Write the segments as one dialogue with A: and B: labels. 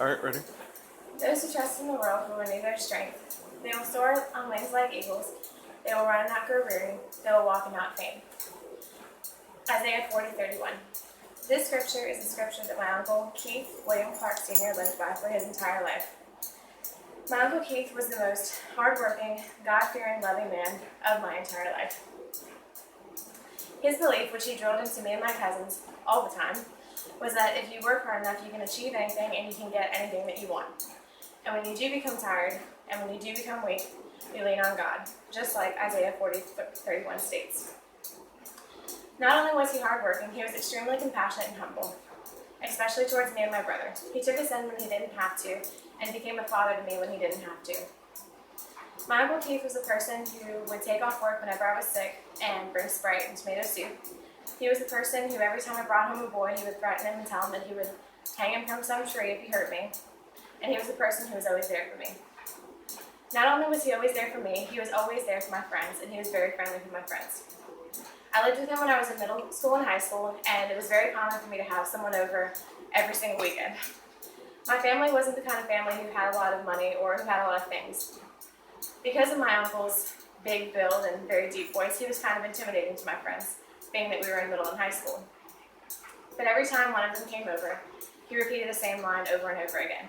A: All right, ready?
B: Those who trust in the Lord will renew their strength. They will soar on wings like eagles. They will run and not grow weary. They will walk and not faint. Isaiah 40:31. This scripture is the scripture that my uncle Keith William Clark Sr. lived by for his entire life. My uncle Keith was the most hardworking, God-fearing, loving man of my entire life. His belief, which he drilled into me and my cousins all the time, was that if you work hard enough, you can achieve anything and you can get anything that you want. And when you do become tired, and when you do become weak, you lean on God, just like Isaiah 40:31 states. Not only was he hardworking, he was extremely compassionate and humble, especially towards me and my brother. He took us in when he didn't have to, and became a father to me when he didn't have to. My Uncle Keith was a person who would take off work whenever I was sick and bring Sprite and tomato soup. He was the person who every time I brought home a boy, he would threaten him and tell him that he would hang him from some tree if he hurt me. And he was the person who was always there for me. Not only was he always there for me, he was always there for my friends, and he was very friendly with my friends. I lived with him when I was in middle school and high school, and it was very common for me to have someone over every single weekend. My family wasn't the kind of family who had a lot of money or who had a lot of things. Because of my uncle's big build and very deep voice, he was kind of intimidating to my friends, being that we were in middle and high school. But every time one of them came over, he repeated the same line over and over again.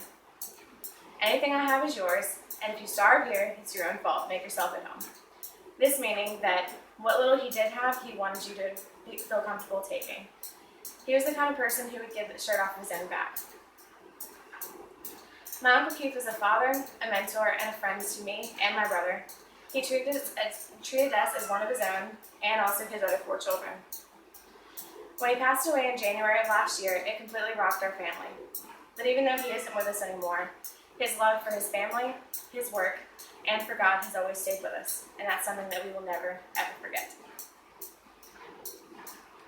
B: Anything I have is yours, and if you starve here, it's your own fault. Make yourself at home. This meaning that what little he did have, he wanted you to feel comfortable taking. He was the kind of person who would give the shirt off his own back. My Uncle Keith was a father, a mentor, and a friend to me and my brother. He treated us as one of his own, and also his other 4 children. When he passed away in January of last year, it completely rocked our family. But even though he isn't with us anymore, his love for his family, his work, and for God has always stayed with us, and that's something that we will never, ever forget.